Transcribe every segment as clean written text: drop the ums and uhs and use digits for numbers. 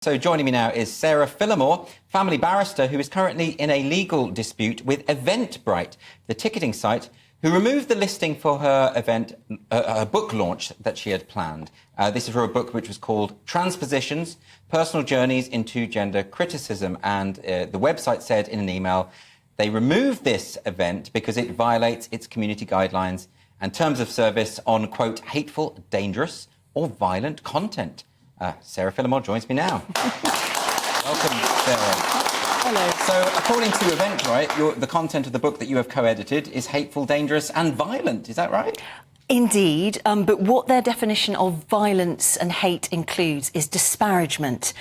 So joining me now is Sarah Phillimore, family barrister who is currently in a legal dispute with Eventbrite, the ticketing site, who removed the listing for her event, her book launch that she had planned. This is for a book which was called Transpositions, Personal Journeys into Gender Criticism. And the website said in an email, they removed this event because it violates its community guidelines and terms of service on, quote, hateful, dangerous or violent content. Sarah Phillimore joins me now. Welcome, Sarah. Hello. So, according to Eventbrite, the content of the book that you have co-edited is hateful, dangerous and violent. Is that right? Indeed, but what their definition of violence and hate includes is disparagement.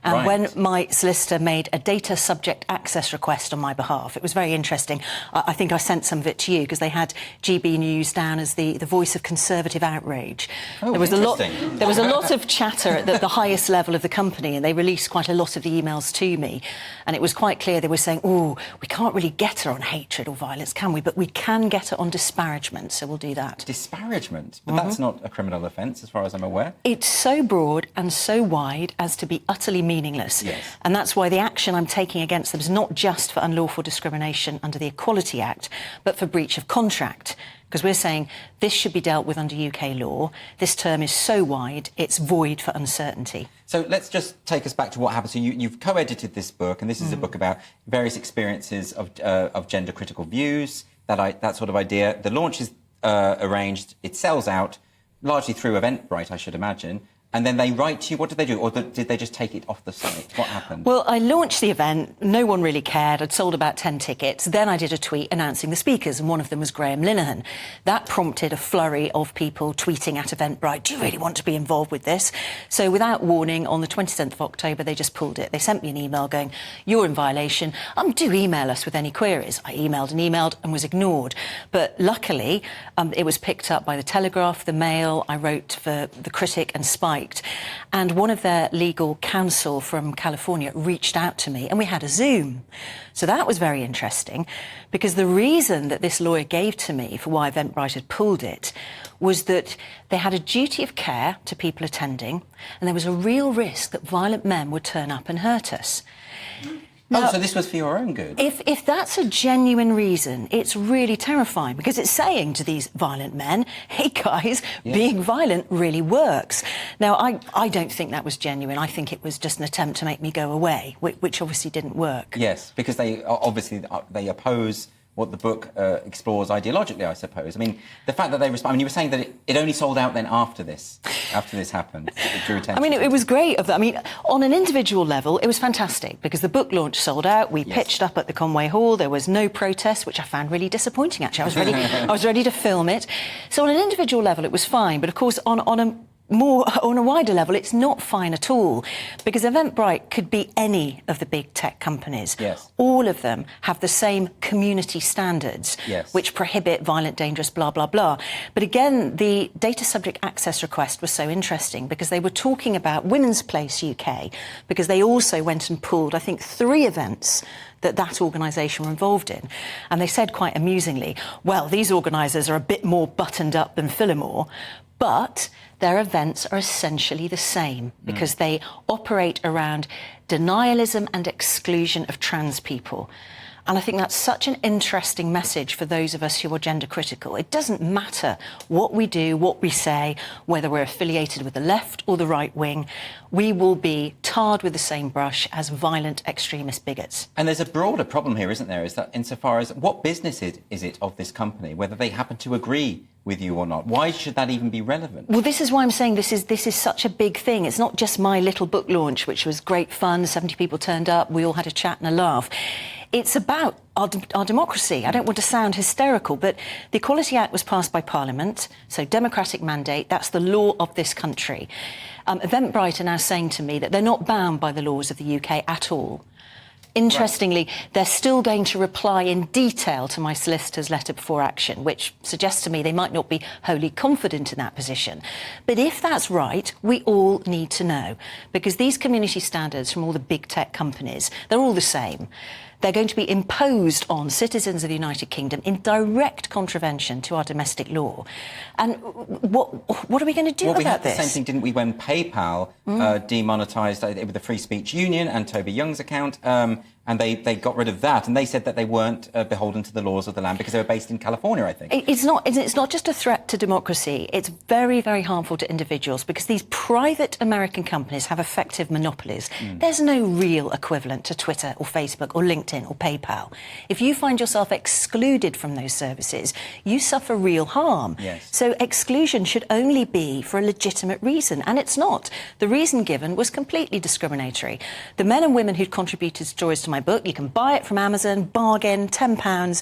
And right. When my solicitor made a data subject access request on my behalf, it was very interesting. I think I sent some of it to you because they had GBNews down as the voice of conservative outrage. Oh, there was a lot of chatter at the highest level of the company, and they released quite a lot of the emails to me. And it was quite clear they were saying, oh, we can't really get her on hatred or violence, can we? But we can get her on disparagement, so we'll do that. Disparagement? But that's not a criminal offence, as far as I'm aware. It's so broad and so wide as to be utterly meaningless. Yes. And that's why the action I'm taking against them is not just for unlawful discrimination under the Equality Act, but for breach of contract. Because we're saying this should be dealt with under UK law. This term is so wide, it's void for uncertainty. So let's just take us back to what happened. So you've co-edited this book, and this is a book about various experiences of gender-critical views, that sort of idea. The launch is arranged. It sells out, largely through Eventbrite, I should imagine. And then they write to you. What did they do? Or did they just take it off the site? What happened? Well, I launched the event. No one really cared. I'd sold about 10 tickets. Then I did a tweet announcing the speakers, and one of them was Graham Linehan. That prompted a flurry of people tweeting at Eventbrite, do you really want to be involved with this? So without warning, on the 27th of October, they just pulled it. They sent me an email going, you're in violation. Do email us with any queries. I emailed and was ignored. But luckily, it was picked up by The Telegraph, The Mail. I wrote for The Critic and Spike. And one of their legal counsel from California reached out to me and we had a Zoom. So that was very interesting because the reason that this lawyer gave to me for why Eventbrite had pulled it was that they had a duty of care to people attending and there was a real risk that violent men would turn up and hurt us. Now, so this was for your own good? If that's a genuine reason, it's really terrifying because it's saying to these violent men, hey, guys, being violent really works. Now, I don't think that was genuine. I think it was just an attempt to make me go away, which obviously didn't work. Yes, because they oppose what the book explores ideologically, I suppose. I mean, the fact that they respond... I mean, you were saying that it only sold out then after this happened. It drew attention. I mean, it was great of that. I mean, on an individual level, it was fantastic because the book launch sold out. We pitched up at the Conway Hall. There was no protest, which I found really disappointing, actually. I was ready to film it. So on an individual level, it was fine. But, of course, on a wider level, it's not fine at all because Eventbrite could be any of the big tech companies. Yes. All of them have the same community standards, which prohibit violent, dangerous, blah, blah, blah. But again, the data subject access request was so interesting because they were talking about Women's Place UK because they also went and pulled, I think, 3 events that organisation were involved in. And they said quite amusingly, well, these organisers are a bit more buttoned up than Phillimore, but their events are essentially the same because they operate around denialism and exclusion of trans people. And I think that's such an interesting message for those of us who are gender critical. It doesn't matter what we do, what we say, whether we're affiliated with the left or the right wing, we will be tarred with the same brush as violent extremist bigots. And there's a broader problem here, isn't there? Is that insofar as what business is it of this company, whether they happen to agree with you or not? Why should that even be relevant? Well, this is why I'm saying this is such a big thing. It's not just my little book launch, which was great fun. 70 people turned up. We all had a chat and a laugh. It's about our democracy. I don't want to sound hysterical, but the Equality Act was passed by Parliament, so democratic mandate, that's the law of this country. Eventbrite are now saying to me that they're not bound by the laws of the UK at all. Interestingly, they're still going to reply in detail to my solicitor's letter before action, which suggests to me they might not be wholly confident in that position. But if that's right, we all need to know, because these community standards from all the big tech companies, they're all the same. They're going to be imposed on citizens of the United Kingdom in direct contravention to our domestic law. And what are we going to do about this? Well, we had the same thing, didn't we, when PayPal demonetised with the Free Speech Union and Toby Young's account, and they got rid of that, and they said that they weren't beholden to the laws of the land because they were based in California, I think. It's not just a threat to democracy. It's very, very harmful to individuals because these private American companies have effective monopolies. There's no real equivalent to Twitter or Facebook or LinkedIn or PayPal. If you find yourself excluded from those services, you suffer real harm. Yes. So exclusion should only be for a legitimate reason, and it's not. The reason given was completely discriminatory. The men and women who'd contributed stories to my book, you can buy it from Amazon, bargain, £10.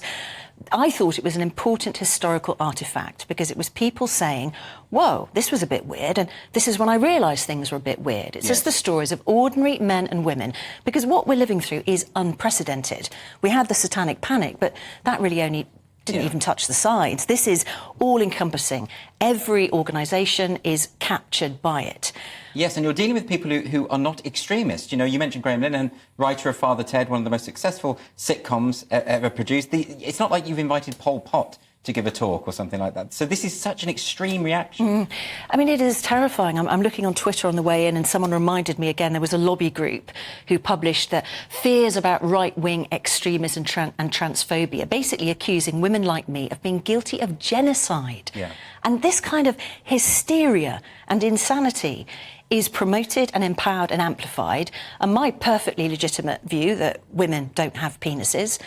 I thought it was an important historical artefact because it was people saying, whoa, this was a bit weird, and this is when I realised things were a bit weird. It's just the stories of ordinary men and women, because what we're living through is unprecedented. We had the satanic panic, but that really only didn't even touch the sides. This is all-encompassing. Every organisation is captured by it. Yes, and you're dealing with people who are not extremists. You know, you mentioned Graham Linehan, writer of Father Ted, one of the most successful sitcoms ever produced. It's not like you've invited Pol Pot to give a talk or something like that. So this is such an extreme reaction. I mean, it is terrifying. I'm looking on Twitter on the way in, and someone reminded me again there was a lobby group who published that fears about right-wing extremism and transphobia, basically accusing women like me of being guilty of genocide. Yeah. And this kind of hysteria and insanity is promoted and empowered and amplified. And my perfectly legitimate view that women don't have penises,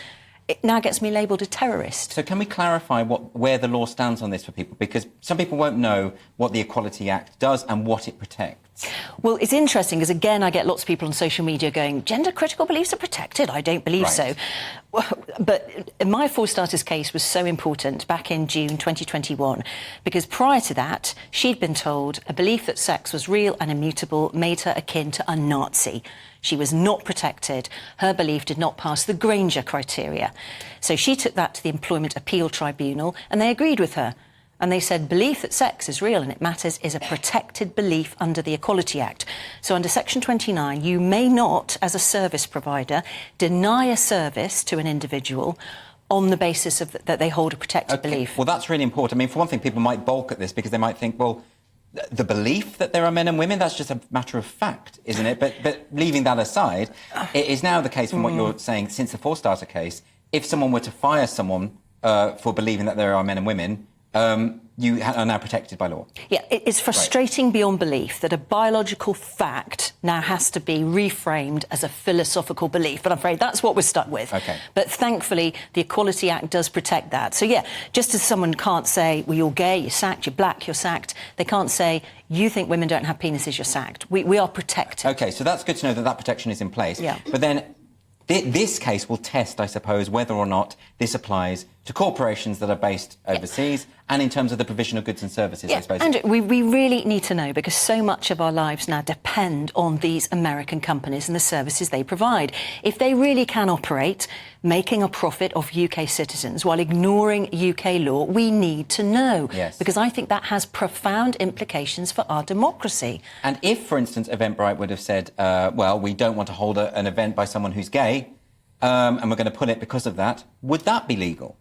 it now gets me labelled a terrorist. So can we clarify where the law stands on this for people? Because some people won't know what the Equality Act does and what it protects. Well, it's interesting, because, again, I get lots of people on social media going, gender-critical beliefs are protected. I don't believe so. But my For Starters case was so important back in June 2021, because prior to that, she'd been told a belief that sex was real and immutable made her akin to a Nazi. She was not protected. Her belief did not pass the Granger criteria. So she took that to the Employment Appeal Tribunal, and they agreed with her. And they said belief that sex is real and it matters is a protected belief under the Equality Act. So under Section 29, you may not, as a service provider, deny a service to an individual on the basis of that they hold a protected belief. Well, that's really important. I mean, for one thing, people might balk at this because they might think, well, the belief that there are men and women, that's just a matter of fact, isn't it? But leaving that aside, it is now the case from what you're saying, since the For Starter case, if someone were to fire someone for believing that there are men and women, you are now protected by law. Yeah, it's frustrating beyond belief that a biological fact now has to be reframed as a philosophical belief, but I'm afraid that's what we're stuck with. Okay. But thankfully, the Equality Act does protect that. So, yeah, just as someone can't say, well, you're gay, you're sacked, you're black, you're sacked, they can't say, you think women don't have penises, you're sacked. We are protected. OK, so that's good to know that that protection is in place. Yeah. But then this case will test, I suppose, whether or not this applies to corporations that are based overseas and in terms of the provision of goods and services, I suppose. Andrew, we really need to know, because so much of our lives now depend on these American companies and the services they provide. If they really can operate, making a profit off UK citizens while ignoring UK law, we need to know. Yes. Because I think that has profound implications for our democracy. And if, for instance, Eventbrite would have said, well, we don't want to hold an event by someone who's gay, and we're going to pull it because of that, would that be legal?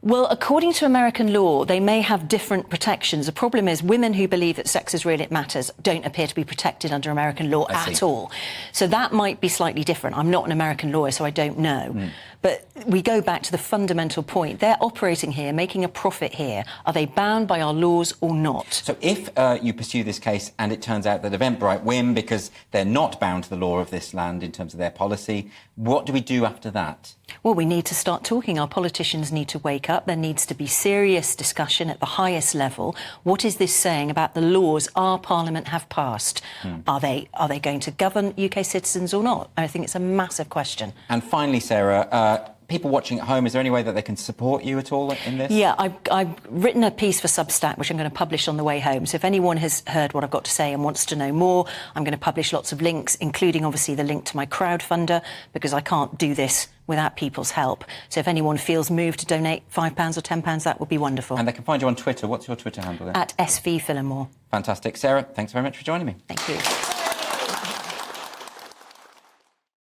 Well, according to American law, they may have different protections. The problem is women who believe that sex is real, it matters, don't appear to be protected under American law at all. So that might be slightly different. I'm not an American lawyer, so I don't know. But we go back to the fundamental point. They're operating here, making a profit here. Are they bound by our laws or not? So if you pursue this case and it turns out that Eventbrite win because they're not bound to the law of this land in terms of their policy, what do we do after that? Well, we need to start talking. Our politicians need to wake up. There needs to be serious discussion at the highest level. What is this saying about the laws our Parliament have passed? Are they going to govern UK citizens or not? I think it's a massive question. And finally, Sarah, people watching at home, is there any way that they can support you at all in this? Yeah, I've written a piece for Substack, which I'm going to publish on the way home. So if anyone has heard what I've got to say and wants to know more, I'm going to publish lots of links, including obviously the link to my crowdfunder, because I can't do this without people's help. So if anyone feels moved to donate £5 or £10, that would be wonderful. And they can find you on Twitter. What's your Twitter handle then? @SV Phillimore. Fantastic. Sarah, thanks very much for joining me. Thank you.